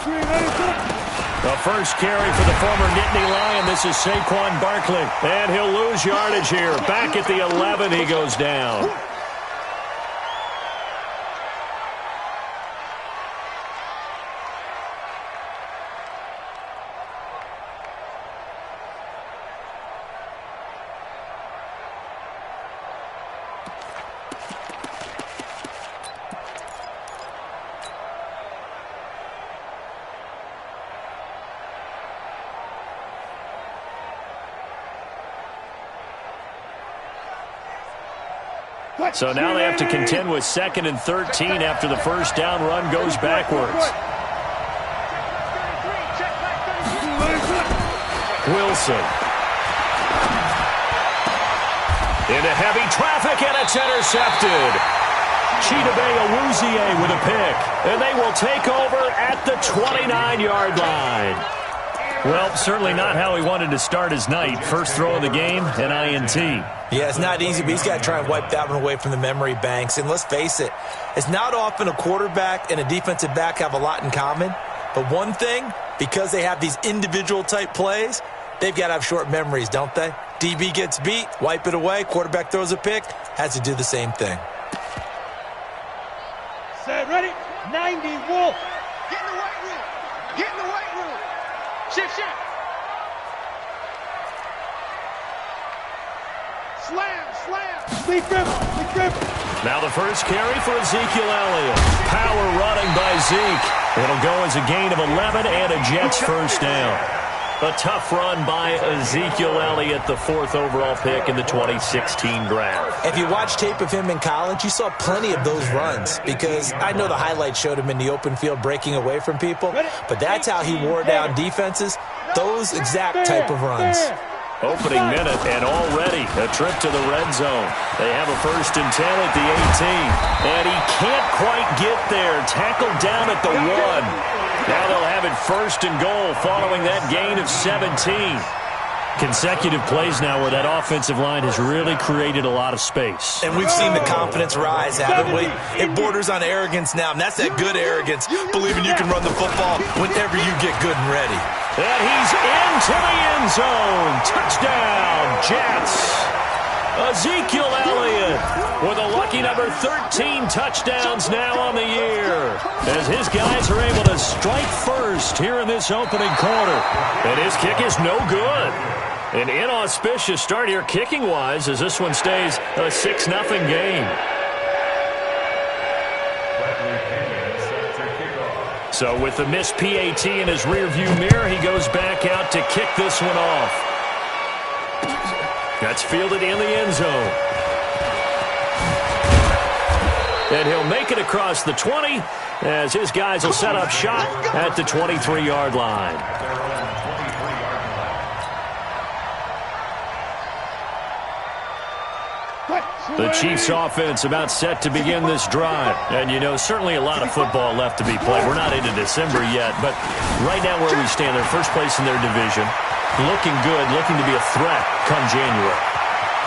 The first carry for the former Nittany Lion. This is Saquon Barkley. And he'll lose yardage here. Back at the 11, he goes down. So now they have to contend with 2nd and 13 after the first down run goes backwards. Wilson. Into heavy traffic, and it's intercepted. Chidobe Awuzie with a pick. And they will take over at the 29-yard line. Well, certainly not how he wanted to start his night. First throw of the game, an INT. Yeah, it's not easy, but he's got to try and wipe that one away from the memory banks. And let's face it, it's not often a quarterback and a defensive back have a lot in common. But one thing, because they have these individual type plays, they've got to have short memories, don't they? DB gets beat, wipe it away, quarterback throws a pick, has to do the same thing. Set, ready, 90, Wolf. Get in the weight room. Get in the weight room. Shift. Slam. Sleep grip. Now the first carry for Ezekiel Elliott. Power running by Zeke. It'll go as a gain of 11 and a Jets first down. A tough run by Ezekiel Elliott, the 4th overall pick in the 2016 draft. If you watch tape of him in college, you saw plenty of those runs because I know the highlights showed him in the open field breaking away from people, but that's how he wore down defenses, those exact type of runs. Opening minute, and already a trip to the red zone. They have a 1st and 10 at the 18, and he can't quite get there. Tackled down at the 1. Now they'll have it 1st and goal following that gain of 17. Consecutive plays now where that offensive line has really created a lot of space. And we've seen the confidence rise, haven't we? It borders on arrogance now, and that's that good arrogance, believing you can run the football whenever you get good and ready. And he's into the end zone. Touchdown, Jets. Ezekiel Elliott with a lucky number 13 touchdowns now on the year, as his guys are able to strike first here in this opening quarter. And his kick is no good. An inauspicious start here kicking-wise as this one stays a 6-0 game. So with the missed PAT in his rearview mirror, he goes back out to kick this one off. That's fielded in the end zone. And he'll make it across the 20 as his guys will set up shop at the 23-yard line. The Chiefs offense about set to begin this drive. And, you know, certainly a lot of football left to be played. We're not into December yet, but right now where we stand, they're first place in their division. Looking good, looking to be a threat come January.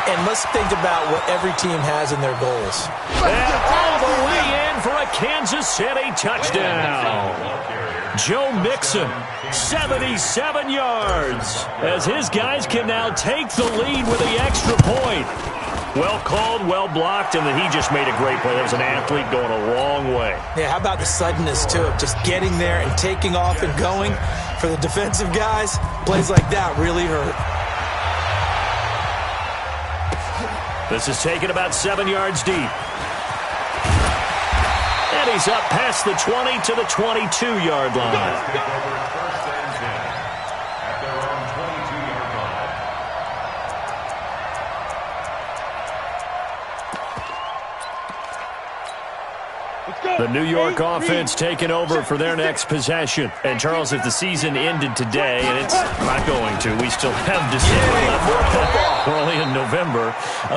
And let's think about what every team has in their goals. And all the way in for a Kansas City touchdown. Joe Mixon, 77 yards, as his guys can now take the lead with the extra point. Well called, well blocked, and then he just made a great play. That was an athlete going a long way. Yeah, how about the suddenness, too, of just getting there and taking off and going? For the defensive guys, plays like that really hurt. This is taken about 7 yards deep. And he's up past the 20 to the 22-yard line. The New York offense taking over for their next possession. And, Charles, if the season ended today, and it's not going to, we still have December. We're only in November.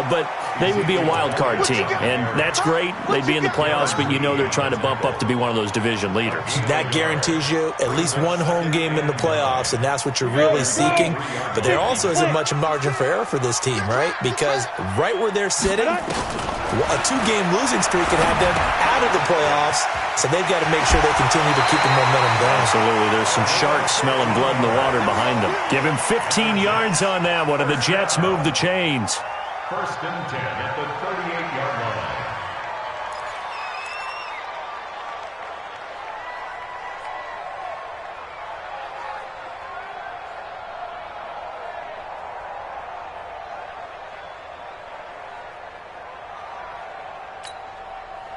But they would be a wild card team. And that's great. They'd be in the playoffs, but you know they're trying to bump up to be one of those division leaders. That guarantees you at least one home game in the playoffs, and that's what you're really seeking. But there also isn't much margin for error for this team, right? Because right where they're sitting, a 2-game losing streak and had them out of the playoffs, so they've got to make sure they continue to keep the momentum going. Absolutely. There's some sharks smelling blood in the water behind them. Give him 15 yards on that one, and the Jets move the chains. 1st and 10 at the 38-yard line.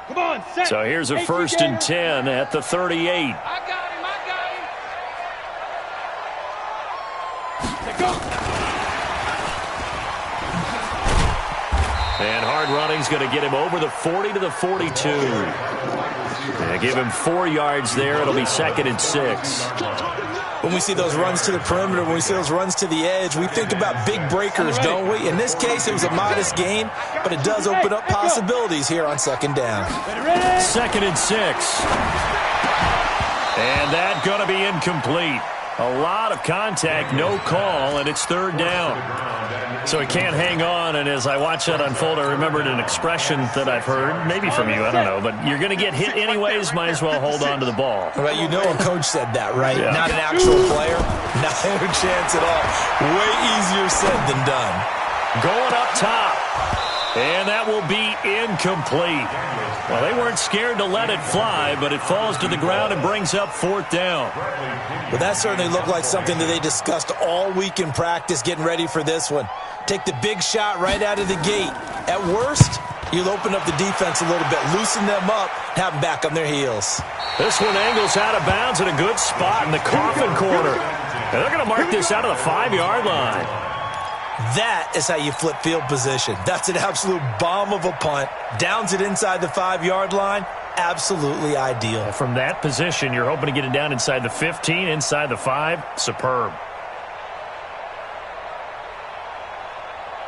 Come on, set. So here's a 1st and 10 at the 38. I got him. Go. And hard running's going to get him over the 40 to the 42. Yeah, give him 4 yards there. It'll be 2nd and 6. When we see those runs to the perimeter, when we see those runs to the edge, we think about big breakers, don't we? In this case, it was a modest gain, but it does open up possibilities here on 2nd down. 2nd and 6. And that going to be incomplete. A lot of contact, no call, and it's 3rd down. So he can't hang on, and as I watch that unfold, I remembered an expression that I've heard, maybe from you, I don't know, but you're going to get hit anyways, might as well hold on to the ball. Well, you know a coach said that, right? Yeah. Not an actual player. Not a chance at all. Way easier said than done. Going up top. And that will be incomplete. Well, they weren't scared to let it fly, but it falls to the ground and brings up 4th down. Well, that certainly looked like something that they discussed all week in practice getting ready for this one. Take the big shot right out of the gate. At worst, you'll open up the defense a little bit, loosen them up, have them back on their heels. This one angles out of bounds in a good spot in the coffin corner. And they're going to mark this out of the 5-yard line. That is how you flip field position. That's an absolute bomb of a punt. Downs it inside the 5-yard line. Absolutely ideal. From that position, you're hoping to get it down inside the 15, inside the 5. Superb.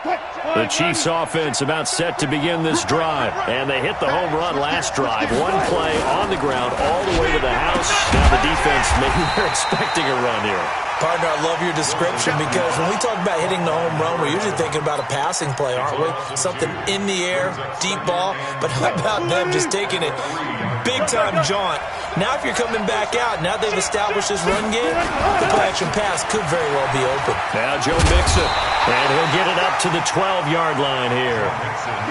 The Chiefs offense about set to begin this drive. And they hit the home run last drive. One play on the ground all the way to the house. Now the defense, maybe they're expecting a run here. Partner, I love your description because when we talk about hitting the home run, we're usually thinking about a passing play, aren't we? Something in the air, deep ball. But how about them just taking it big-time jaunt? Now if you're coming back out, now they've established this run game, the play-action pass could very well be open. Now Joe Mixon, and he'll get it up to the 12-yard line here.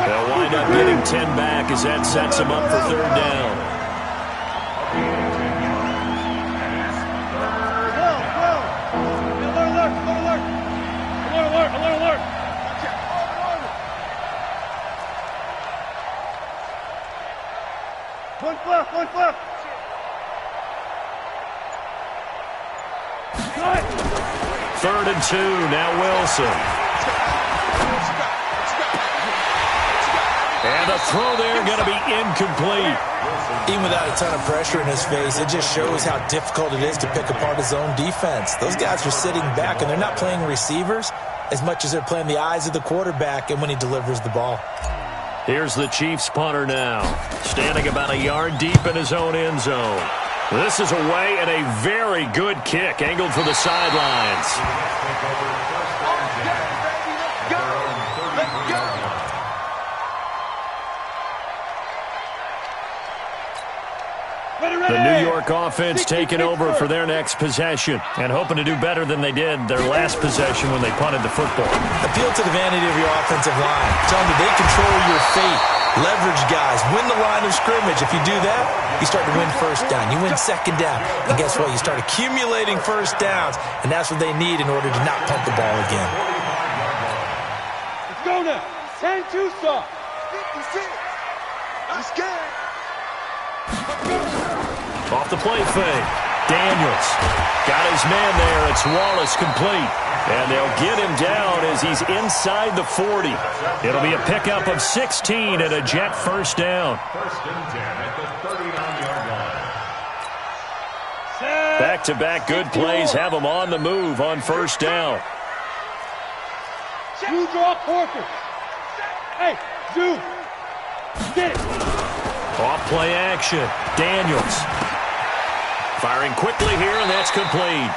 They'll wind up getting 10 back as that sets them up for 3rd down. One flip. 3rd and 2, now Wilson. And the throw there going to be incomplete. Even without a ton of pressure in his face, it just shows how difficult it is to pick apart his own defense. Those guys are sitting back, and they're not playing receivers as much as they're playing the eyes of the quarterback and when he delivers the ball. Here's the Chiefs punter now, standing about a yard deep in his own end zone. This is away and a very good kick, angled for the sidelines. The New York offense taking over for their next possession and hoping to do better than they did their last possession when they punted the football. Appeal to the vanity of your offensive line. Tell them that they control your fate. Leverage guys. Win the line of scrimmage. If you do that, you start to win 1st down. You win 2nd down. And guess what? You start accumulating 1st downs, and that's what they need in order to not punt the ball again. Let's go now. 10-2 stop. Let's go. Off the play fake. Daniels got his man there. It's Wallace complete. And they'll get him down as he's inside the 40. It'll be a pickup of 16 and a Jet 1st down. 1st and 10 at the 39-yard line. Back-to-back good plays have them on the move on 1st down. Zoo draw Porter. Hey, Zoo. Get it. Off play action. Daniels. Firing quickly here, and that's complete.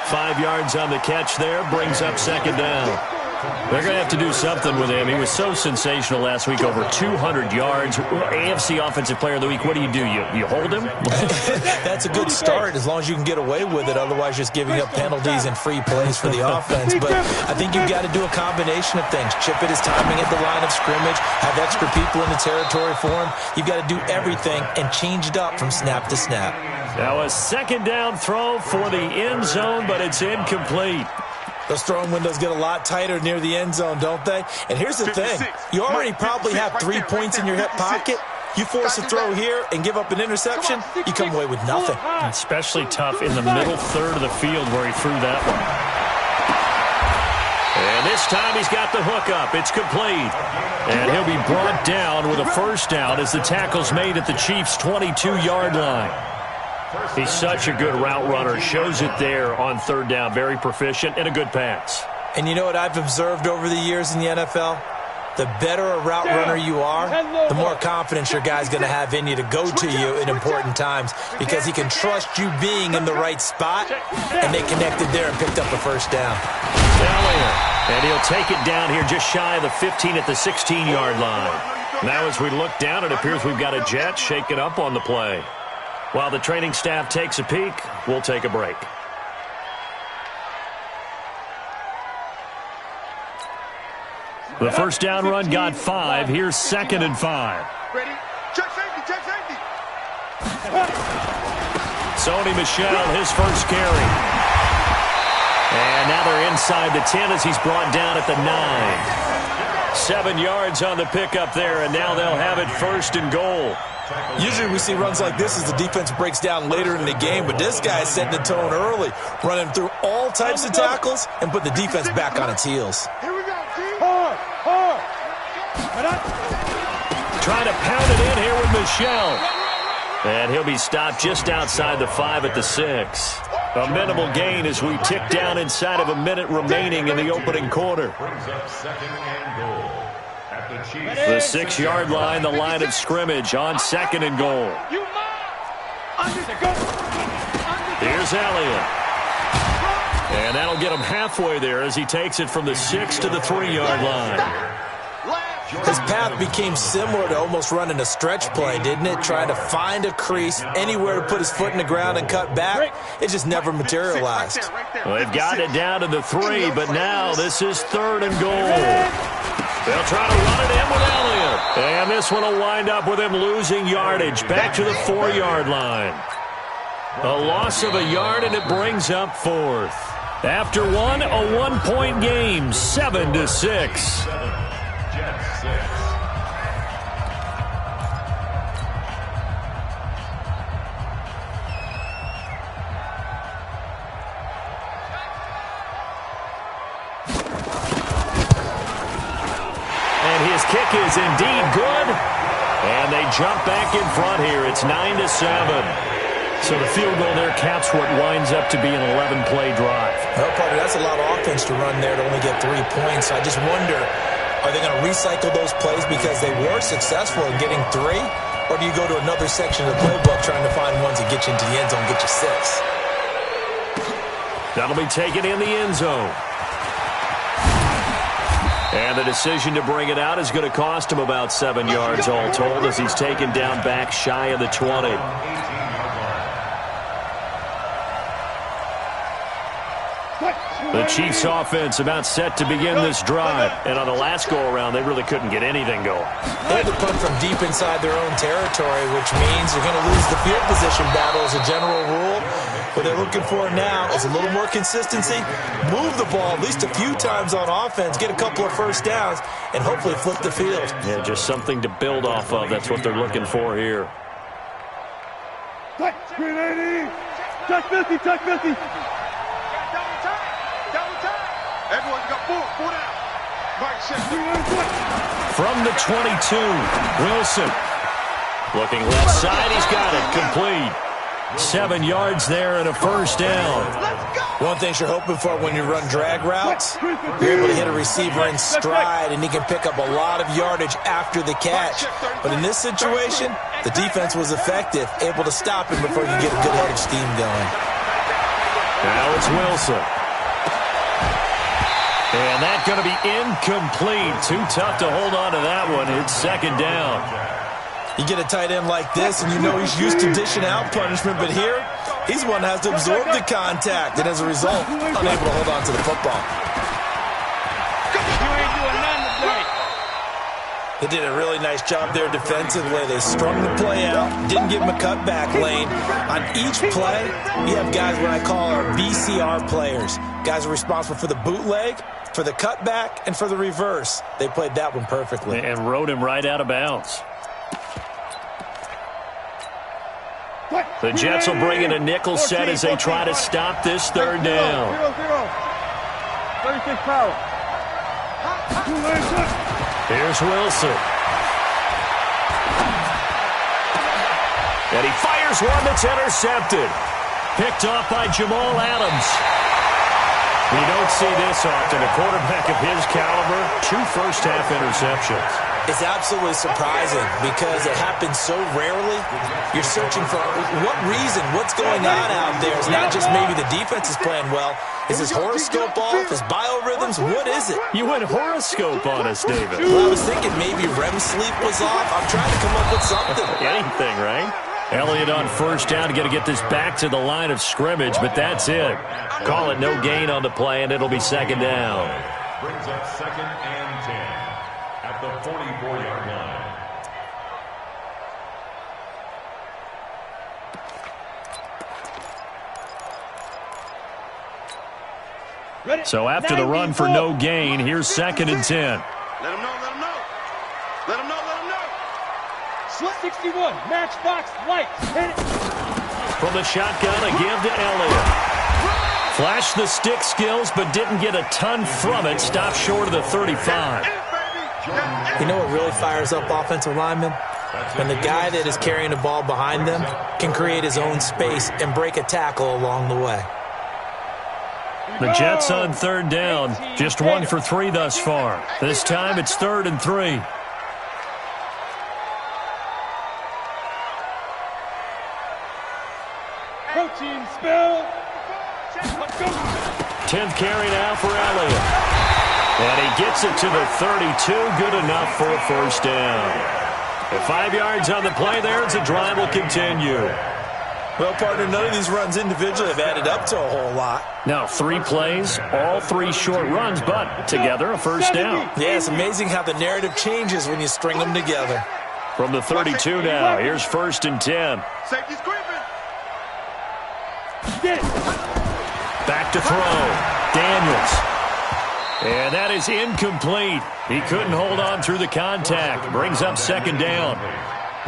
5 yards on the catch there, brings up 2nd down. They're going to have to do something with him. He was so sensational last week, over 200 yards. AFC Offensive Player of the Week, what do? You hold him? That's a good start as long as you can get away with it. Otherwise, just giving up penalties and free plays for the offense. But I think you've got to do a combination of things. Chip it his timing at the line of scrimmage, have extra people in the territory for him. You've got to do everything and change it up from snap to snap. Now a second down throw for the end zone, but it's incomplete. Those throwing windows get a lot tighter near the end zone, don't they? And here's the thing. You already probably have 3 points in your hip pocket. You force a throw here and give up an interception, you come away with nothing. Especially tough in the middle third of the field where he threw that one. And this time he's got the hook up. It's complete. And he'll be brought down with a first down as the tackle's made at the Chiefs' 22-yard line. He's such a good route runner. Shows it there on third down. Very proficient and a good pass. And you know what I've observed over the years in the NFL? The better a route runner you are, the more confidence your guy's going to have in you to go to you in important times because he can trust you being in the right spot, and they connected there and picked up a first down. And he'll take it down here just shy of the 15 at the 16-yard line. Now as we look down, it appears we've got a jet shaken up on the play. While the training staff takes a peek, we'll take a break. The first down run got 5. Here's 2nd and 5. Ready? Check safety, check safety. Sony Michel, his first carry. And now they're inside the 10 as he's brought down at the 9. 7 yards on the pickup there, and now they'll have it 1st and goal. Usually we see runs like this as the defense breaks down later in the game, but this guy is setting the tone early, running through all types of tackles and put the defense back on its heels. Here we go, team. Hard. Trying to pound it in here with Michel. And he'll be stopped just outside the 5 at the 6. A minimal gain as we tick down inside of a minute remaining in the opening quarter. Brings up 2nd and goal. The 6-yard line, the line of scrimmage on 2nd and goal. Here's Elliott. And that'll get him halfway there as he takes it from the 6 to the 3-yard line. His path became similar to almost running a stretch play, didn't it? Trying to find a crease, anywhere to put his foot in the ground and cut back. It just never materialized. Well, they've gotten it down to the 3, but now this is 3rd and goal. They'll try to run it in with Elliott. And this one will wind up with him losing yardage back to the 4-yard line. A loss of a yard, and it brings up 4th. After one, a 1-point game, 7-6. His kick is indeed good, and they jump back in front here. It's 9-7. So the field goal there caps what winds up to be an 11-play drive. Well, partner, that's a lot of offense to run there to only get 3 points. I just wonder, are they going to recycle those plays because they were successful in getting 3? Or do you go to another section of the playbook trying to find ones that get you into the end zone and get you 6? That'll be taken in the end zone. And the decision to bring it out is going to cost him about 7 yards all told as he's taken down back shy of the 20. The Chiefs offense about set to begin this drive. And on the last go-around, they really couldn't get anything going. They had to punt from deep inside their own territory, which means you're going to lose the field position battle as a general rule. What they're looking for now is a little more consistency, move the ball at least a few times on offense, get a couple of first downs, and hopefully flip the field. Yeah, just something to build off of. That's what they're looking for here. Touch 380. Touch 50, touch 50. Everyone's got 4 down. Right, set. From the 22, Wilson. Looking left side, he's got it. Complete. 7 yards there and a first down. One thing you're hoping for when you run drag routes, you're able to hit a receiver in stride, and he can pick up a lot of yardage after the catch. But in this situation, the defense was effective, able to stop him before you get a good head of steam going. Now it's Wilson. And that's going to be incomplete. Too tough to hold on to that one. It's second down. You get a tight end like this, and you know he's used to dishing out punishment, but here, he's one that has to absorb the contact, and as a result, unable to hold on to the football. You ain't doing nothing today. They did a really nice job there defensively. They strung the play out, didn't give him a cutback lane. On each play, you have guys what I call our BCR players. Guys are responsible for the bootleg, for the cutback, and for the reverse. They played that one perfectly. And rode him right out of bounds. The Jets will bring in a nickel set as they try to stop this third down. 36 power. Here's Wilson. And he fires one that's intercepted. Picked off by Jamal Adams. We don't see this often. A quarterback of his caliber, 2 first-half interceptions. It's absolutely surprising because it happens so rarely. You're searching for what reason, what's going on out there. It's not just maybe the defense is playing well. Is his horoscope off? His biorhythms? What is it? You went horoscope on us, David. Well, I was thinking maybe REM sleep was off. I'm trying to come up with something. Anything, right? Elliott on first down. Got to get this back to the line of scrimmage, but that's it. Call it no gain on the play, and it'll be second down. Brings up second and 10 at the 44-yard line. So after the run for no gain, here's second and 10. Let him know, let him know. Let him know, let him know. Slit 61, matchbox lights. Hit it. From the shotgun, a give to Elliott. Flashed the stick skills, but didn't get a ton from it. Stopped short of the 35. You know what really fires up offensive linemen? When the guy that is carrying the ball behind them can create his own space and break a tackle along the way. The Jets on third down. Just 1 for 3 thus far. This time it's 3rd and 3. Protein spill. 10th carry now for Elliott. And he gets it to the 32. Good enough for a first down. At 5 yards on the play there, as the drive will continue. Well, partner, none of these runs individually have added up to a whole lot. Now 3 plays, all 3 short runs, but together a first down. Yeah, it's amazing how the narrative changes when you string them together. From the 32 now, here's 1st and 10. Safety's creeping. Back to throw. Daniels. And that is incomplete. He couldn't hold on through the contact. Brings up second down.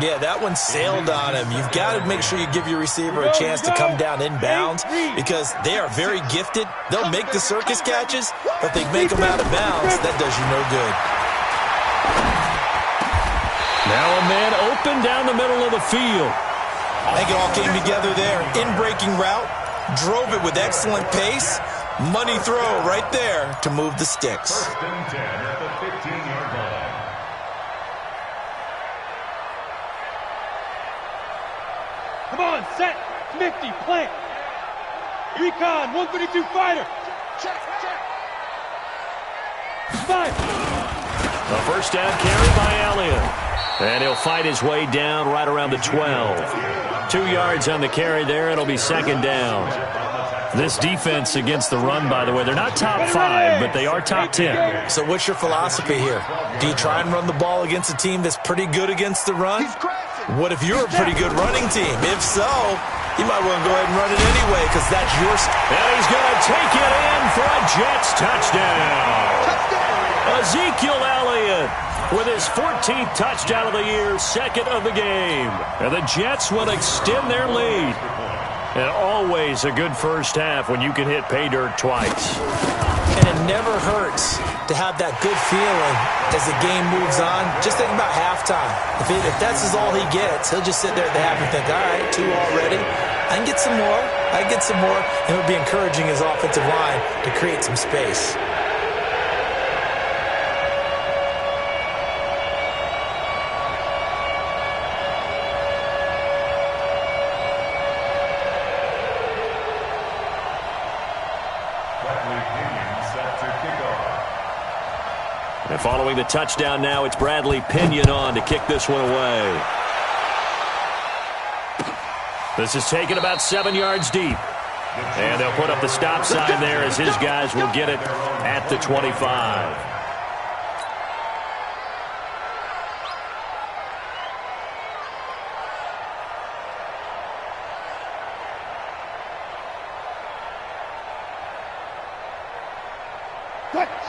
Yeah, that one sailed on him. You've got to make sure you give your receiver a chance to come down inbounds because they are very gifted. They'll make the circus catches, but they make them out of bounds. That does you no good. Now a man open down the middle of the field. I think it all came together there. In-breaking route, drove it with excellent pace. Money throw right there to move the sticks. 1st and 10 at the 15-yard line. Come on, set. Nifty, plant. Recon, 132 fighter. Check, check. 5. A first down carry by Elliott. And he'll fight his way down right around the 12. 2 yards on the carry there. It'll be second down. This defense against the run, by the way, they're not top 5, but they are top 10. So what's your philosophy here? Do you try and run the ball against a team that's pretty good against the run? What if you're a pretty good running team? If so, you might want to go ahead and run it anyway because that's your... And he's going to take it in for a Jets touchdown. Ezekiel Elliott with his 14th touchdown of the year, 2nd of the game. And the Jets will extend their lead. And always a good first half when you can hit pay dirt twice. And it never hurts to have that good feeling as the game moves on. Just think about halftime. If that's all he gets, he'll just sit there at the half and think, all right, 2 already. I can get some more. I can get some more. And it'll be encouraging his offensive line to create some space. Set to kick off. And following the touchdown now, it's Bradley Pinion on to kick this one away. This is taken about 7 yards deep. And they'll put up the stop sign there as his guys will get it at the 25.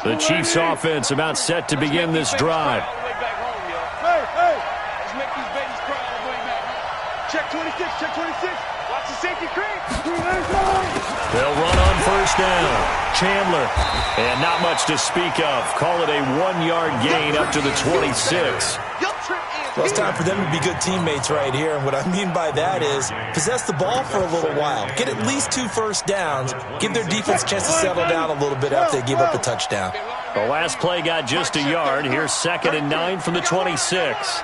The Chiefs offense about set to begin this drive. Hey, let's make these babies cry all the way back home. Check 26, check 26. Watch the safety creep. They'll run on first down. Chandler. And not much to speak of. Call it a 1-yard gain up to the 26. Well, it's time for them to be good teammates right here. And what I mean by that is possess the ball for a little while. Get at least 2 first downs. Give their defense a chance to settle down a little bit after they give up a touchdown. The last play got just a yard. Here's 2nd and 9 from the 26.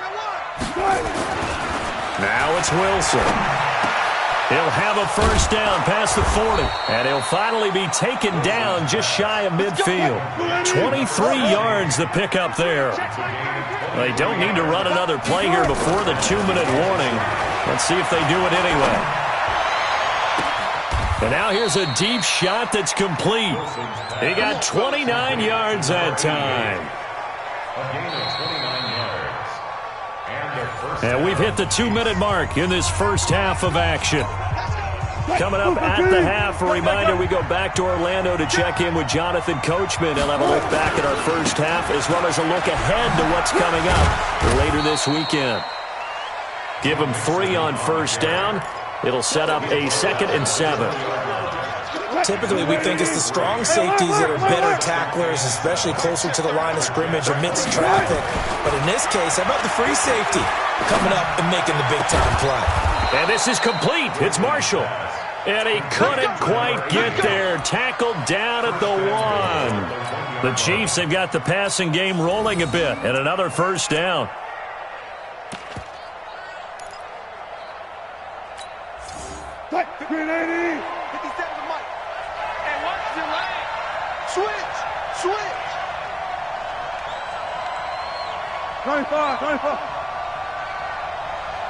Now it's Wilson. He'll have a first down past the 40. And he'll finally be taken down just shy of midfield. 23 yards the pickup there. They don't need to run another play here before the 2-minute warning. Let's see if they do it anyway. And now here's a deep shot that's complete. He got 29 yards that time. And we've hit the 2-minute mark in this first half of action. Coming up at the half, a reminder, we go back to Orlando to check in with Jonathan Coachman. He'll have a look back at our first half as well as a look ahead to what's coming up later this weekend. Give him 3 on first down. It'll set up a 2nd and 7. Typically, we think it's the strong safeties that are better tacklers, especially closer to the line of scrimmage amidst traffic. But in this case, how about the free safety coming up and making the big-time play? And this is complete. It's Marshall. And he couldn't quite get there. Tackled down at the 1. The Chiefs have got the passing game rolling a bit. And another first down. Green 80. 57 to Mike. And watch your line. Switch. 25.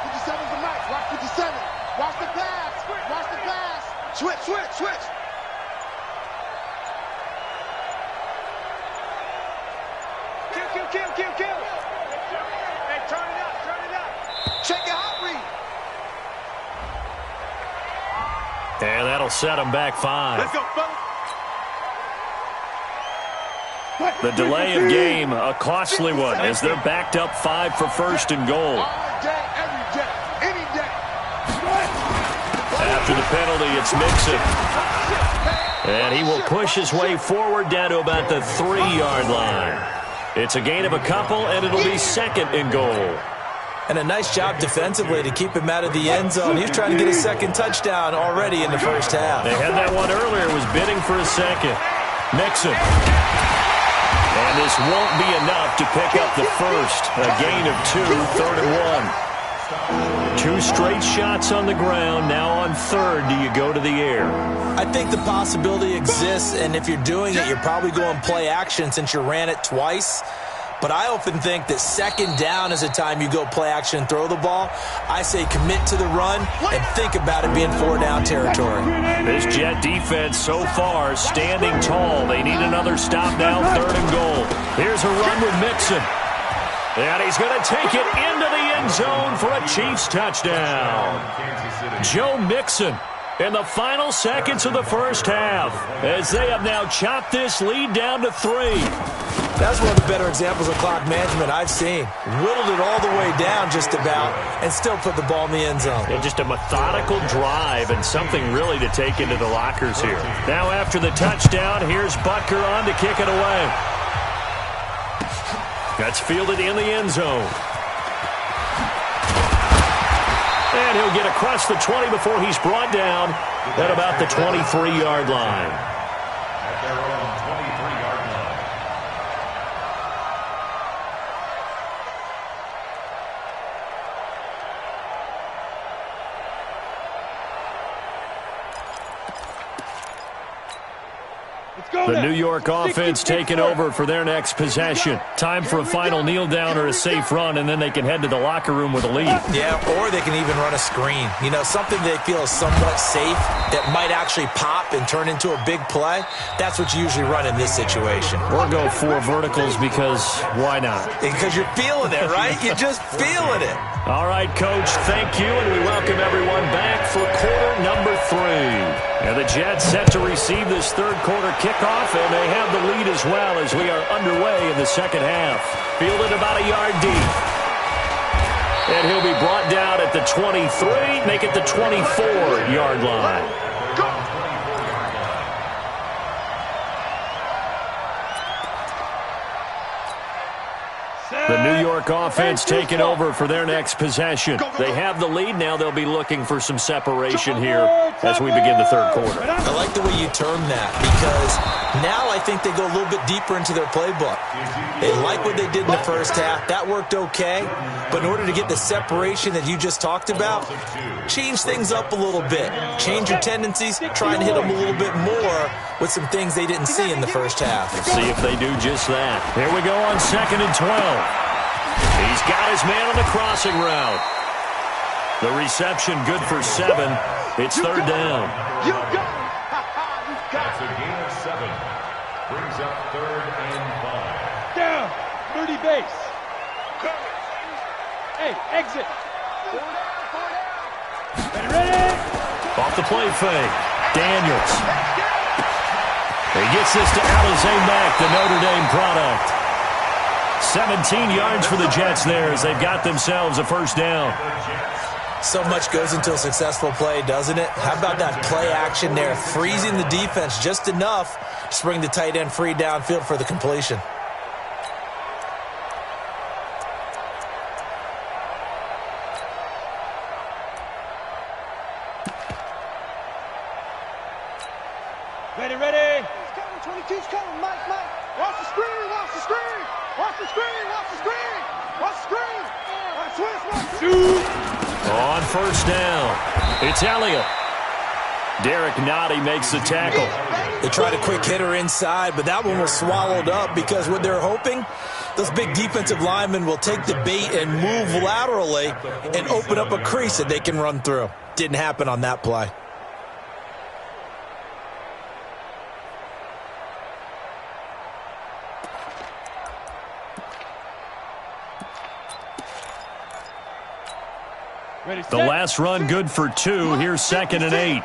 57 to Mike. Watch 57. Watch the pass. Switch. Kill. Hey, turn it up. Check your hot read. And that'll set him back 5. Let's go, fellas. The delay of game, a costly one, as they're backed up 5 for 1st and goal. All day, every day, any day. After the penalty, it's Mixon. And he will push his way forward down to about the 3-yard line. It's a gain of a couple, and it'll be 2nd and goal. And a nice job defensively to keep him out of the end zone. He's trying to get his 2nd touchdown already in the first half. They had that one earlier, was bidding for a 2nd. Mixon. And this won't be enough to pick up the first. A gain of 2, 3rd and 1. 2 straight shots on the ground. Now on 3rd, do you go to the air? I think the possibility exists, and if you're doing it, you're probably going play action since you ran it twice. But I often think that 2nd down is a time you go play action and throw the ball. I say commit to the run and think about it being 4-down territory. This Jet defense so far standing tall. They need another stop now, 3rd and goal. Here's a run with Mixon. And he's going to take it into the end zone for a Chiefs touchdown. Joe Mixon in the final seconds of the first half as they have now chopped this lead down to 3. That's one of the better examples of clock management I've seen. Whittled it all the way down just about and still put the ball in the end zone. And just a methodical drive and something really to take into the lockers here. Now after the touchdown, here's Butker on to kick it away. That's fielded in the end zone. And he'll get across the 20 before he's brought down at about the 23-yard line. At their own 23-yard line. It's The New York offense taking over for their next possession. Time for a final kneel down or a safe run, and then they can head to the locker room with a lead. Yeah, or they can even run a screen. You know, something they feel is somewhat safe that might actually pop and turn into a big play. That's what you usually run in this situation. Or go 4 verticals because why not? Because you're feeling it, right? You're just feeling it. All right, Coach, thank you, and we welcome everyone back for quarter number 3. And the Jets set to receive this third quarter kickoff, and they have the lead as well as we are underway in the second half. Fielded about a yard deep. And he'll be brought down at the 23, make it the 24-yard line. The New York offense taking over for their next possession. They have the lead. Now they'll be looking for some separation here as we begin the third quarter. I like the way you term that because now I think they go a little bit deeper into their playbook. They like what they did in the first half. That worked okay. But in order to get the separation that you just talked about, change things up a little bit. Change your tendencies. Try and hit them a little bit more with some things they didn't see in the first half. Let's see if they do just that. Here we go on 2nd and 12. He's got his man on the crossing route. The reception good for 7. It's third down. That's a gain of 7. Brings up 3rd and 5. Down. 30 base. Hey, exit. Ready? Off the play fake. Daniels. He gets this to Alizé Mack, the Notre Dame product. 17 yards for the Jets there as they've got themselves a first down. So much goes into a successful play, doesn't it? How about that play action there, freezing the defense just enough to bring the tight end free downfield for the completion. Ready. 22's coming, Mike. Watch the screen. Watch the screen. On first down, it's Elliott. Derek Nottie makes the tackle. They tried a quick hitter inside, but that one was swallowed up because what they're hoping, those big defensive linemen will take the bait and move laterally and open up a crease that they can run through. Didn't happen on that play. The last run good for 2. Here's 2nd and 8.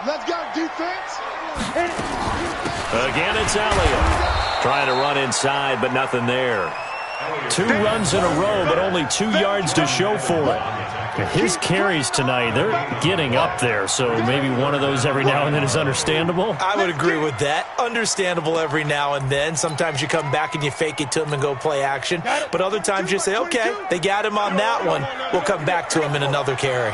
Let's go, defense. Again, it's Elliott. Trying to run inside, but nothing there. 2 runs in a row, but only 2 yards to show for it. His carries tonight, they're getting up there, so maybe one of those every now and then is understandable. I would agree with that. Understandable every now and then. Sometimes you come back and you fake it to him and go play action. But other times you say, okay, they got him on that one. We'll come back to him in another carry.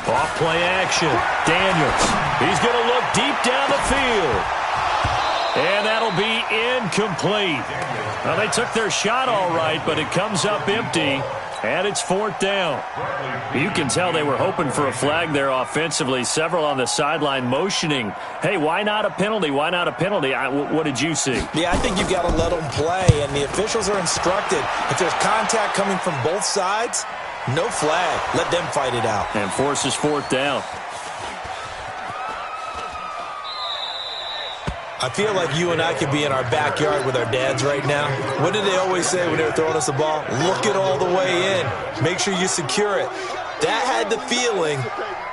Off play action. Daniels. He's going to look deep down the field. And that'll be incomplete. Well, they took their shot all right, but it comes up empty, and it's 4th down. You can tell they were hoping for a flag there offensively. Several on the sideline motioning, hey, why not a penalty? Why not a penalty? What did you see? Yeah, I think you've got to let them play, and the officials are instructed. If there's contact coming from both sides, no flag. Let them fight it out. And forces 4th down. I feel like you and I could be in our backyard with our dads right now. What did they always say when they were throwing us the ball? Look it all the way in. Make sure you secure it. That had the feeling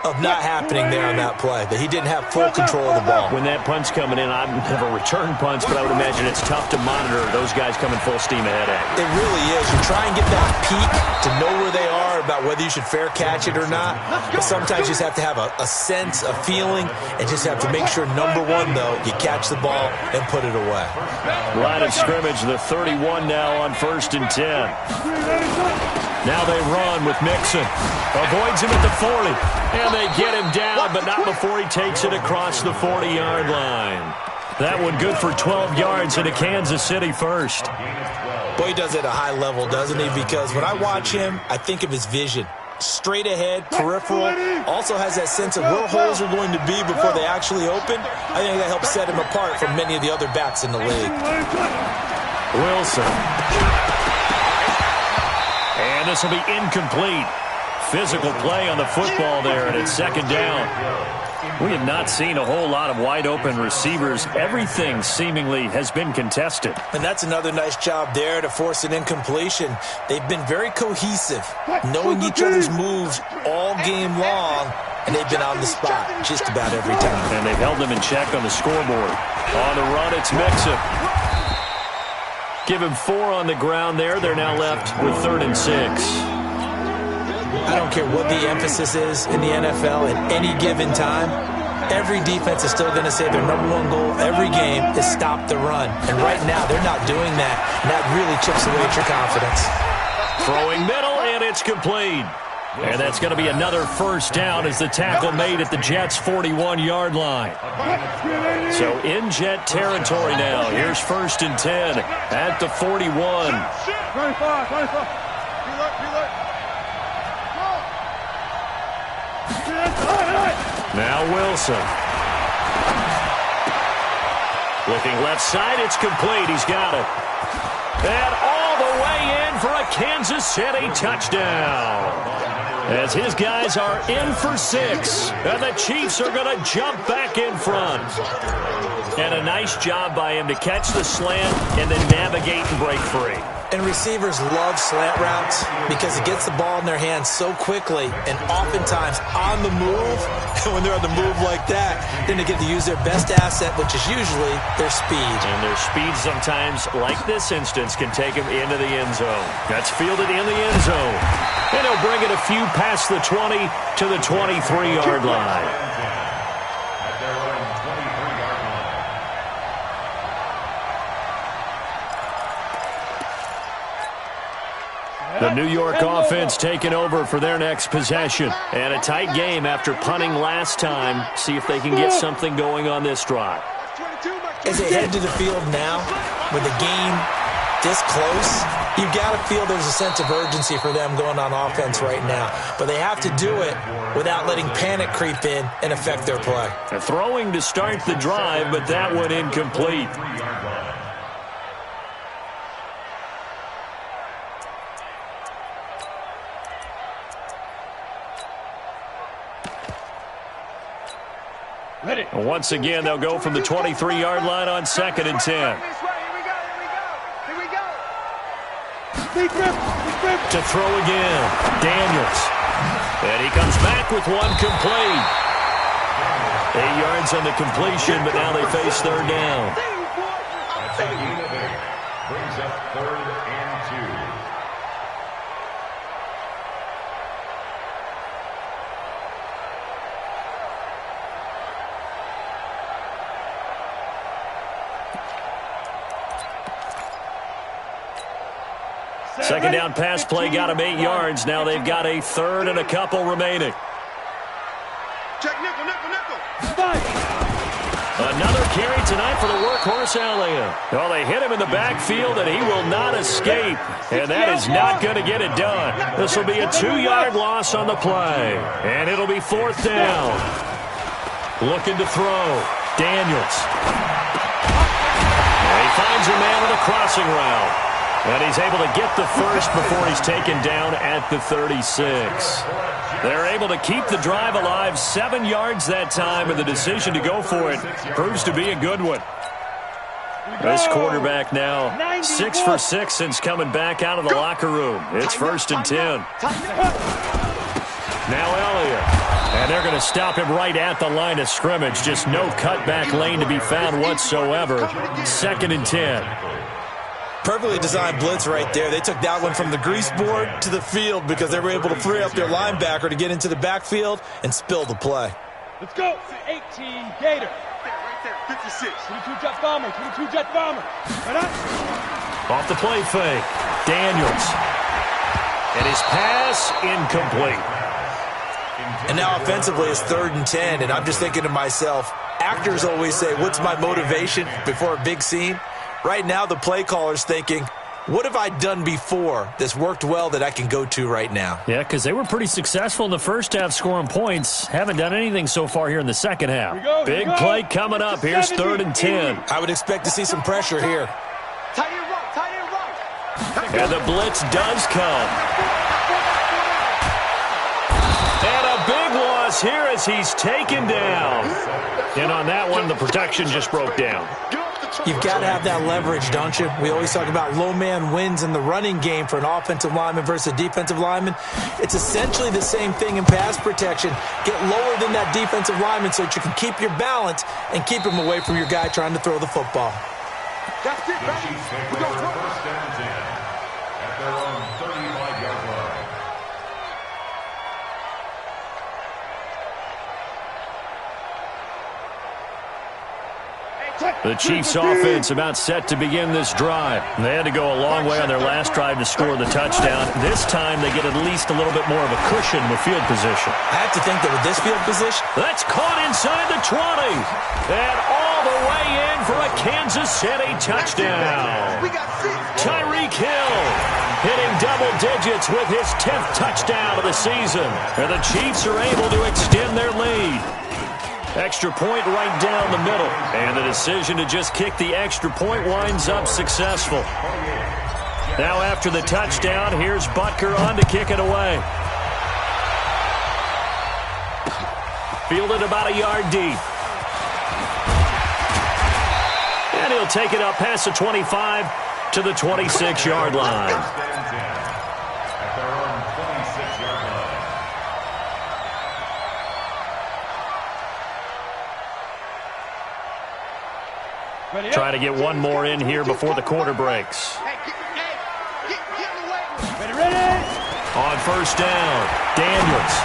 of not happening there on that play, that he didn't have full control of the ball. When that punt's coming in, I've never returned punts, but I would imagine it's tough to monitor those guys coming full steam ahead at you. It really is. You try and get that peek to know where they are about whether you should fair catch it or not. But sometimes you just have to have a sense, a feeling, and just have to make sure, number one, though, you catch the ball and put it away. Line of scrimmage, the 31 now on 1st and 10. Now they run with Mixon. Avoids him at the 40. And they get him down, but not before he takes it across the 40-yard line. That one good for 12 yards and a Kansas City first. Boy, he does it at a high level, doesn't he? Because when I watch him, I think of his vision. straight ahead, peripheral. Also has that sense of where holes are going to be before they actually open. I think that helps set him apart from many of the other backs in the league. Wilson. And this will be incomplete. Physical play on the football there, and it's second down. We have not seen a whole lot of wide-open receivers. Everything seemingly has been contested. And that's another nice job there to force an incompletion. They've been very cohesive, knowing each other's moves all game long, and they've been on the spot just about every time. And they've held them in check on the scoreboard. On the run, it's Mixon. Give him 4 on the ground there. They're now left with 3rd and 6. I don't care what the emphasis is in the NFL at any given time. Every defense is still going to say their #1 goal every game is stop the run. And right now, they're not doing that, and that really chips away at your confidence. Throwing middle, and it's complete. And that's going to be another first down as the tackle made at the Jets' 41-yard line. So in Jet territory now. Here's 1st and 10 at the 41. 25. Now Wilson. Looking left side, it's complete. He's got it. And all the way in for a Kansas City touchdown. As his guys are in for 6. And the Chiefs are going to jump back in front. And a nice job by him to catch the slant and then navigate and break free. And receivers love slant routes because it gets the ball in their hands so quickly and oftentimes on the move. And when they're on the move like that, then they get to use their best asset, which is usually their speed. And their speed sometimes, like this instance, can take them into the end zone. That's fielded in the end zone. And he'll bring it a few past the 20 to the 23-yard line. The New York offense taking over for their next possession. And a tight game after punting last time. See if they can get something going on this drive. As they head to the field now, with the game this close, you've got to feel there's a sense of urgency for them going on offense right now. But they have to do it without letting panic creep in and affect their play. Throwing to start the drive, but that one incomplete. Once again, they'll go from the 23-yard line on 2nd and 10. Here we go. To throw again, Daniels. And he comes back with one complete. 8 yards on the completion, but now they face 3rd down. Brings up 3rd and 2. Second down pass play got him 8 yards. Now they've got a 3rd and a couple remaining. Check nickel. Another carry tonight for the workhorse Elliott. Well, they hit him in the backfield, and he will not escape. And that is not going to get it done. This will be a 2-yard loss on the play. And it'll be 4th down. Looking to throw. Daniels. And he finds a man with a crossing route. And he's able to get the first before he's taken down at the 36. They're able to keep the drive alive, 7 yards that time, and the decision to go for it proves to be a good one. This quarterback now 6 for 6 since coming back out of the locker room. It's 1st and 10. Now Elliott. And they're going to stop him right at the line of scrimmage. Just no cutback lane to be found whatsoever. 2nd and 10. Perfectly designed blitz right there. They took that one from the grease board to the field because they were able to free up their linebacker to get into the backfield and spill the play. Let's go. 18 Gator. Right there. 56. 22 Jet Bomber. 22 Jet Bomber. Right on. Off the play fake. Daniels. And his pass incomplete. And now offensively it's 3rd and 10. And I'm just thinking to myself, actors always say, what's my motivation before a big scene? Right now, the play caller's thinking, What have I done before that's worked well that I can go to right now? Yeah, because they were pretty successful in the first half scoring points. Haven't done anything so far here in the second half. Big play coming up. Here's 3rd and 10. I would expect to see some pressure here. Tight end right. And the blitz does come. And a big loss here as he's taken down. And on that one, the protection just broke down. You've got to have that leverage, don't you? We always talk about low man wins in the running game for an offensive lineman versus a defensive lineman. It's essentially the same thing in pass protection. Get lower than that defensive lineman so that you can keep your balance and keep him away from your guy trying to throw the football. That's it, baby. We're going to First and 10 at their own 35-yard line. The Chiefs' offense about set to begin this drive. They had to go a long way on their last drive to score the touchdown. This time they get at least a little bit more of a cushion with field position. I have to think that with this field position, That's caught inside the 20. And all the way in for a Kansas City touchdown. We got 6. Tyreek Hill hitting double digits with his 10th touchdown of the season. And the Chiefs are able to extend their lead. Extra point right down the middle. And the decision to just kick the extra point winds up successful. Now after the touchdown, here's Butker on to kick it away. Fielded about a yard deep. And he'll take it up past the 25 to the 26-yard line. At their own 26-yard line. Try to get one more in here before the quarter breaks. Ready? On first down, Daniels.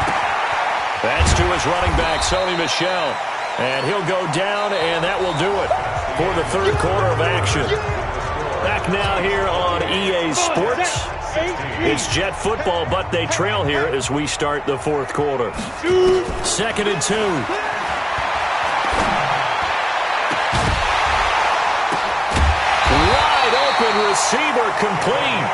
That's to his running back, Sony Michel. And he'll go down, and that will do it for the third quarter of action. Back now here on EA Sports. It's Jet football, but they trail here as we start the fourth quarter. 2nd and 2. Receiver complete.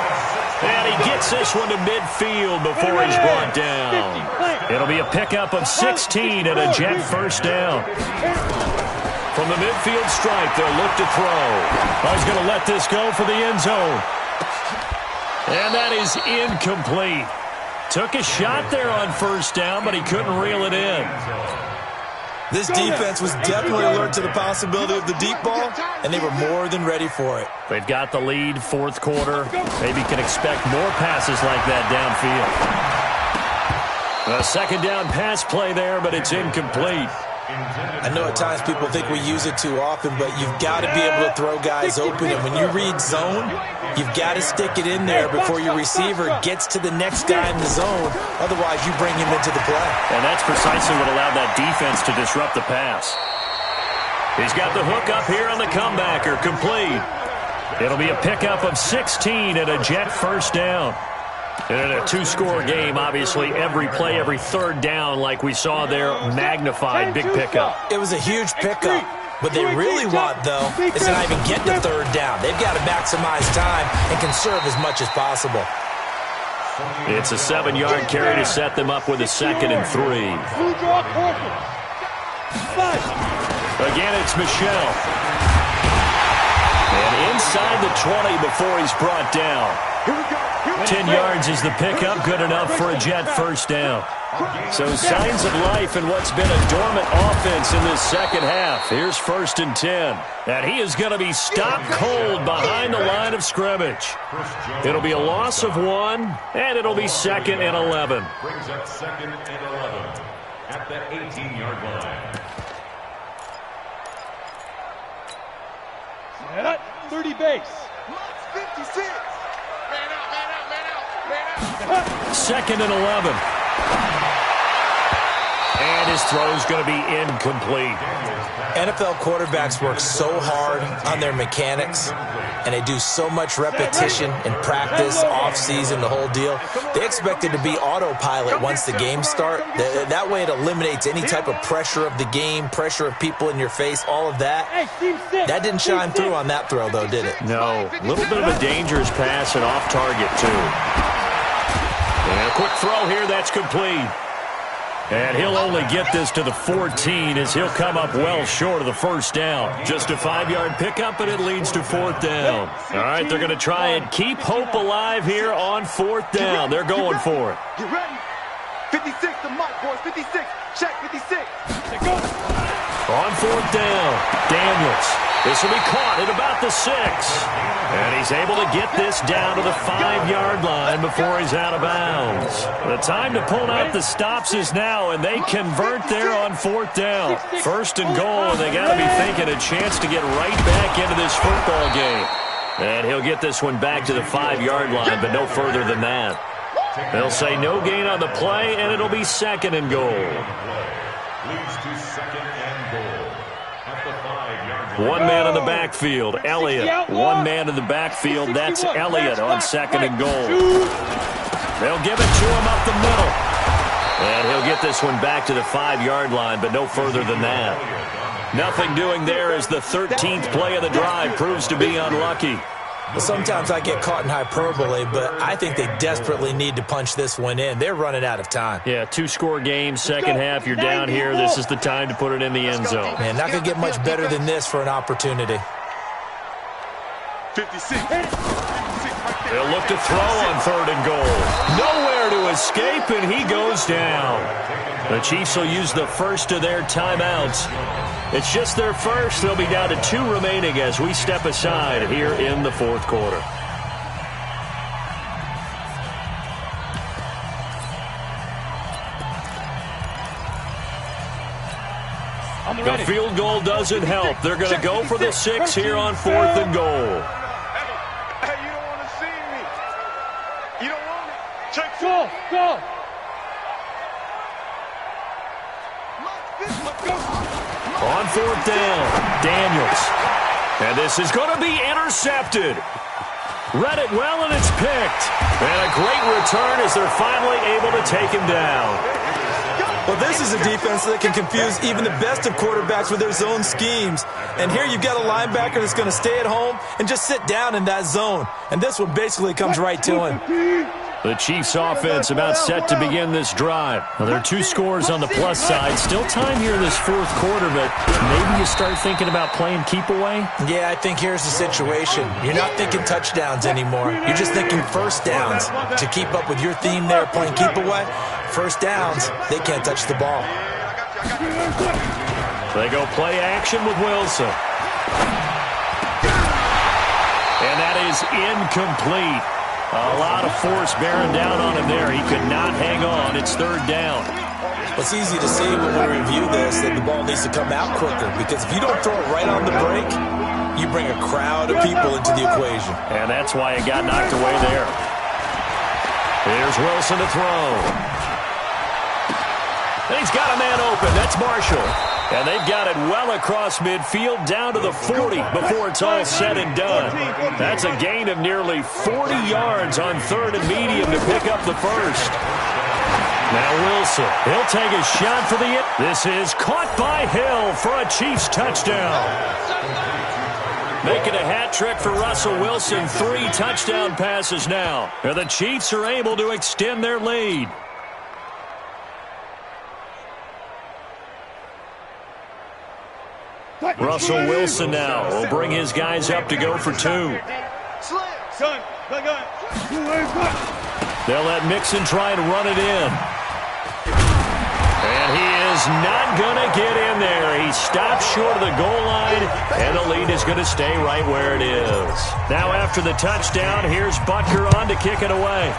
And he gets this one to midfield before he's brought down. It'll be a pickup of 16 and a Jet first down. From the midfield stripe, they'll look to throw. He's going to let this go for the end zone. And that is incomplete. Took a shot there on first down, but he couldn't reel it in. this defense was definitely alert to the possibility of the deep ball, and they were more than ready for it. They've got the lead, fourth quarter. Maybe can expect more passes like that downfield. A second down pass play there, but it's incomplete. I know at times people think we use it too often, but you've got to be able to throw guys open. And when you read zone, you've got to stick it in there before your receiver gets to the next guy in the zone. Otherwise, you bring him into the play. And that's precisely what allowed that defense to disrupt the pass. He's got the hook up here on the comebacker, complete. It'll be a pickup of 16 and a Jet first down. And in a two-score game, obviously, every play, every third down, like we saw there, magnified, big pickup. It was a huge pickup. What they really want, though, is to not even get to third down. They've got to maximize time and conserve as much as possible. It's a 7-yard carry to set them up with a 2nd and 3. Again, it's Michel. And inside the 20 before he's brought down. 10 yards is the pickup, good enough for a Jet first down. So signs of life in what's been a dormant offense in this second half. Here's 1st and 10. And he is going to be stopped cold behind the line of scrimmage. It'll be a loss of 1, and it'll be 2nd and 11. Brings up 2nd and 11 at the 18-yard line. Set, 30 base. 56. 2nd and 11. And his throw's going to be incomplete. NFL quarterbacks work so hard on their mechanics, and they do so much repetition in practice, off-season, the whole deal. They expect it to be autopilot once the games start. That way it eliminates any type of pressure of the game, pressure of people in your face, all of that. That didn't shine through on that throw, though, did it? No. A little bit of a dangerous pass and off target, too. And a quick throw here, that's complete. And he'll only get this to the 14 as he'll come up well short of the first down. Just a 5-yard pickup, and it leads to 4th down. All right, they're going to try and keep hope alive here on 4th down. They're going for it. Get ready. 56 to Mike, boys. 56. Check 56. On 4th down, Daniels. This will be caught at about the 6. And he's able to get this down to the 5-yard line before he's out of bounds. The time to pull out the stops is now, and they convert there on 4th down. 1st and goal, and they got to be thinking a chance to get right back into this football game. And he'll get this one back to the 5-yard line, but no further than that. They'll say no gain on the play, and it'll be 2nd and goal. Leads to 2nd and goal at the 5-yard line. One man in the backfield, Elliott. One man in the backfield, that's Elliott on 2nd and goal. They'll give it to him up the middle. And he'll get this one back to the 5-yard line, but no further than that. Nothing doing there as the 13th play of the drive proves to be unlucky. Well, sometimes I get caught in hyperbole, but I think they desperately need to punch this one in. They're running out of time. Yeah, 2-score game, second half, you're down here. This is the time to put it in the end zone. Man, not going to get much better than this for an opportunity. 56. They'll look to throw on 3rd and goal. Nowhere to escape, and he goes down. The Chiefs will use the first of their timeouts. It's just their first. They'll be down to 2 remaining as we step aside here in the 4th quarter. The field goal doesn't help. They're going to go for the 6 here on 4th and goal. Hey, you don't want to see me. You don't want me. Check. Go. On 4th down, Daniels. And this is going to be intercepted. Read it well, and it's picked. And a great return as they're finally able to take him down. Well, this is a defense that can confuse even the best of quarterbacks with their zone schemes. And here you've got a linebacker that's going to stay at home and just sit down in that zone. And this one basically comes right to him. The Chiefs offense about set to begin this drive. Now, there are 2 scores on the plus side. Still time here in this 4th quarter, but maybe you start thinking about playing keep away? Yeah, I think here's the situation. You're not thinking touchdowns anymore. You're just thinking first downs. To keep up with your theme there, playing keep away, first downs, they can't touch the ball. They go play action with Wilson. And that is incomplete. A lot of force bearing down on him there. He could not hang on. It's 3rd down. It's easy to see when we review this that the ball needs to come out quicker, because if you don't throw it right on the break, you bring a crowd of people into the equation. And that's why it got knocked away there. Here's Wilson to throw. And he's got a man open. That's Marshall. And they've got it well across midfield down to the 40 before it's all said and done. That's a gain of nearly 40 yards on 3rd and medium to pick up the first. Now Wilson, he'll take a shot for the hit. This is caught by Hill for a Chiefs touchdown. Making a hat trick for Russell Wilson. 3 touchdown passes now. And the Chiefs are able to extend their lead. Russell Wilson now will bring his guys up to go for 2. They'll let Mixon try and run it in. And he is not going to get in there. He stops short of the goal line, and the lead is going to stay right where it is. Now after the touchdown, here's Butker on to kick it away.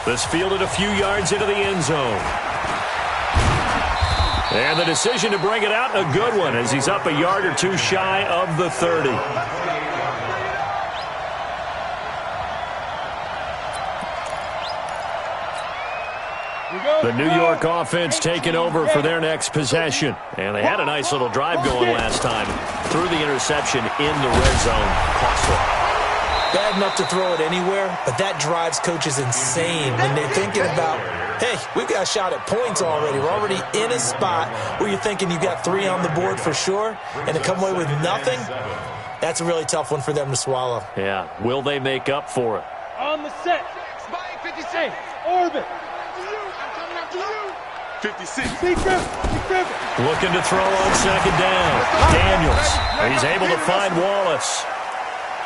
This fielded a few yards into the end zone. And the decision to bring it out, a good one, as he's up a yard or 2 shy of the 30. The New York offense taking over for their next possession. And they had a nice little drive going last time. Threw the interception in the red zone. Costly. Bad enough to throw it anywhere, but that drives coaches insane when they're thinking about, hey, we've got a shot at points already. We're already in a spot where you're thinking you've got 3 on the board for sure, and to come away with nothing, that's a really tough one for them to swallow. Yeah, will they make up for it? On the set. 56. Orbit. 56. Looking to throw on second down. Daniels. He's able to find Wallace.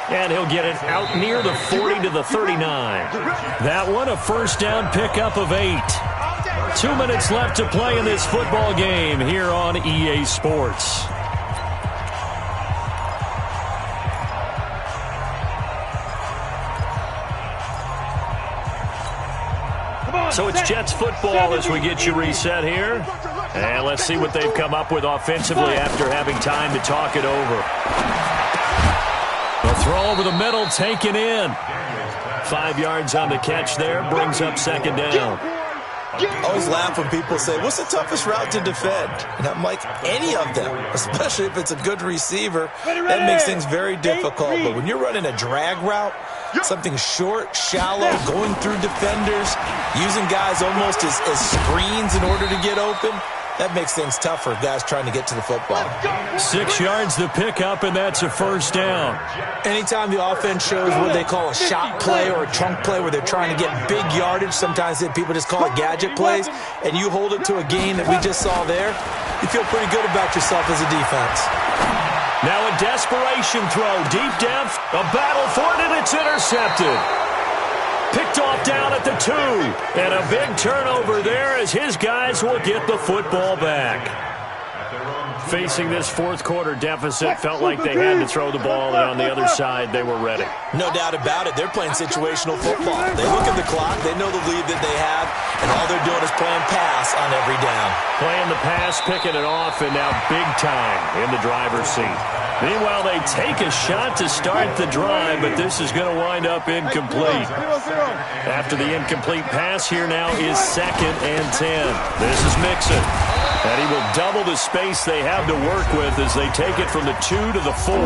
And he'll get it out near the 40 to the 39. That one a first down pickup of 8. 2 minutes left to play in this football game here on EA Sports. So it's Jets football as we get you reset here. And let's see what they've come up with offensively after having time to talk it over. The throw over the middle, taken in. 5 yards on the catch there, brings up second down. I always laugh when people say, what's the toughest route to defend? And I'm like, any of them, especially if it's a good receiver. That makes things very difficult. But when you're running a drag route, something short, shallow, going through defenders, using guys almost as screens in order to get open, that makes things tough for guys trying to get to the football. 6 yards to pick up, and that's a first down. Anytime the offense shows what they call a shot play or a trunk play where they're trying to get big yardage, sometimes people just call it gadget plays, and you hold it to a gain that we just saw there, you feel pretty good about yourself as a defense. Now a desperation throw deep down, a battle for it, and it's intercepted. Picked off down at the 2. And a big turnover there as his guys will get the football back. Facing this fourth quarter deficit, felt like they had to throw the ball, and on the other side, they were ready. No doubt about it. They're playing situational football. They look at the clock. They know the lead that they have, and all they're doing is playing pass on every down. Playing the pass, picking it off, and now big time in the driver's seat. Meanwhile, they take a shot to start the drive, but this is going to wind up incomplete. After the incomplete pass, here now is 2nd and 10. This is Mixon. And he will double the space they have to work with as they take it from the 2 to the 4.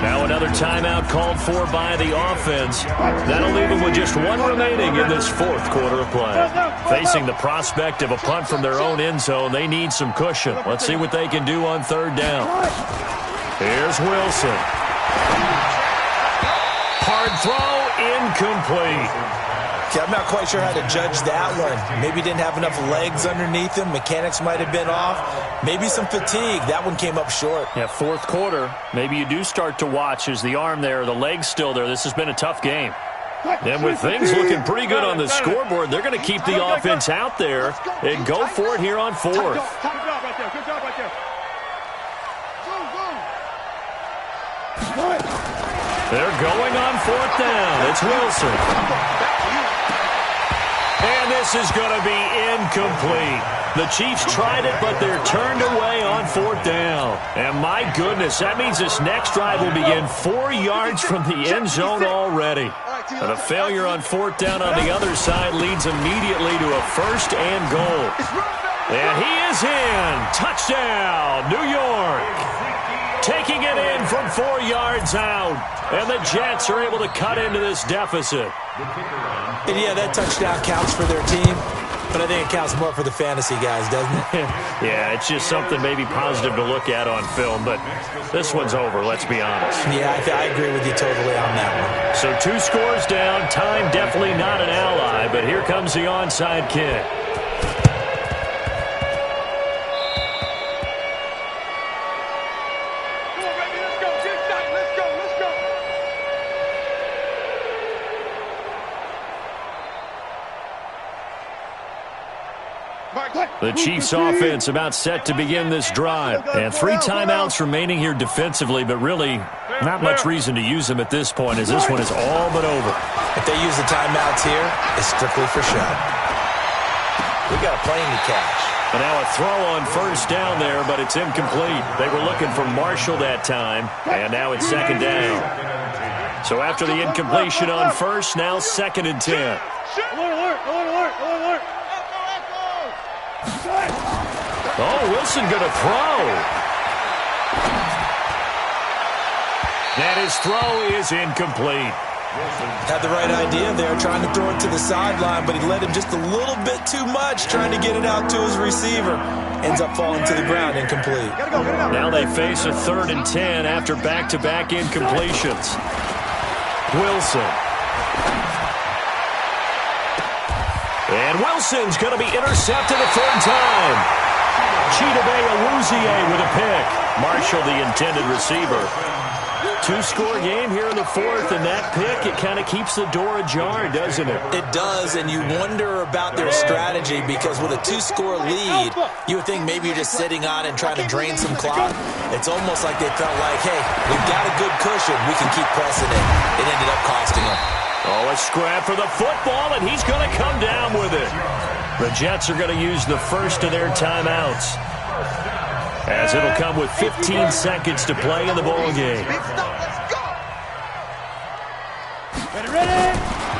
Now another timeout called for by the offense. That'll leave them with just 1 remaining in this fourth quarter of play. Facing the prospect of a punt from their own end zone, they need some cushion. Let's see what they can do on third down. Here's Wilson. Hard throw, incomplete. Okay, I'm not quite sure how to judge that one. Maybe didn't have enough legs underneath him. Mechanics might have been off. Maybe some fatigue. That one came up short. Yeah, fourth quarter. Maybe you do start to watch as the arm there, the leg's still there. This has been a tough game. And with things looking pretty good on the scoreboard, they're going to keep the offense out there and go for it here on fourth. Good job right there. Good job right there. They're going on fourth down. It's Wilson. And this is going to be incomplete. The Chiefs tried it, but they're turned away on fourth down. And my goodness, that means this next drive will begin 4 yards from the end zone already. And a failure on fourth down on the other side leads immediately to a first and goal. And he is in. Touchdown, New York. Taking it in from 4 yards out. And the Jets are able to cut into this deficit. And yeah, that touchdown counts for their team, but I think it counts more for the fantasy guys, doesn't it? Yeah, it's just something maybe positive to look at on film, but this one's over, let's be honest. Yeah, I agree with you totally on that one. So 2 scores down, time definitely not an ally, but here comes the onside kick. The Chiefs offense about set to begin this drive. And 3 timeouts remaining here defensively, but really not much reason to use them at this point as this one is all but over. If they use the timeouts here, it's strictly for show. We got a plane to catch. And now a throw on first down there, but it's incomplete. They were looking for Marshall that time, and now it's second down. So after the incompletion on first, now 2nd and 10. Alert, alert, alert, alert, alert. Oh, Wilson going to throw. And his throw is incomplete. Had the right idea there, trying to throw it to the sideline, but he led him just a little bit too much, trying to get it out to his receiver. Ends up falling to the ground, incomplete. Now they face a 3rd and 10 after back-to-back incompletions. Wilson. And Wilson's going to be intercepted a 3rd time. Chidobe Awuzie with a pick. Marshall, the intended receiver. 2-score game here in the 4th, and that pick, it kind of keeps the door ajar, doesn't it? It does, and you wonder about their strategy because with a 2-score lead, you would think maybe you're just sitting on and trying to drain some clock. It's almost like they felt like, hey, we've got a good cushion. We can keep pressing it. It ended up costing them. Oh, a scrap for the football, and he's going to come down with it. The Jets are going to use the first of their timeouts, as it'll come with 15 seconds to play in the ball game.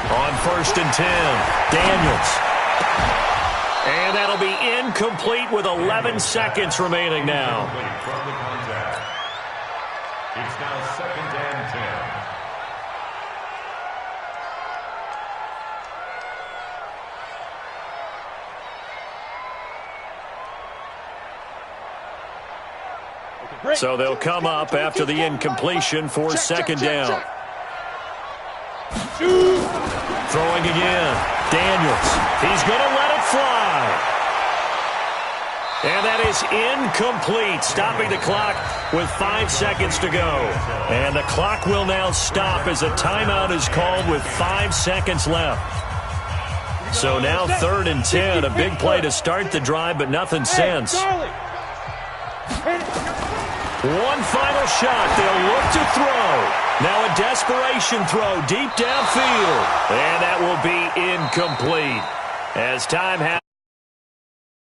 On 1st and 10, Daniels. And that'll be incomplete with 11 seconds remaining now. From the contact. It's now 2nd and 10. So they'll come up after the incompletion for 2nd down. Throwing again. Daniels. He's going to let it fly. And that is incomplete, stopping the clock with 5 seconds to go. And the clock will now stop as a timeout is called with 5 seconds left. So now 3rd and 10, a big play to start the drive, but nothing since. One final shot. They'll look to throw. Now a desperation throw deep downfield. And that will be incomplete. As time has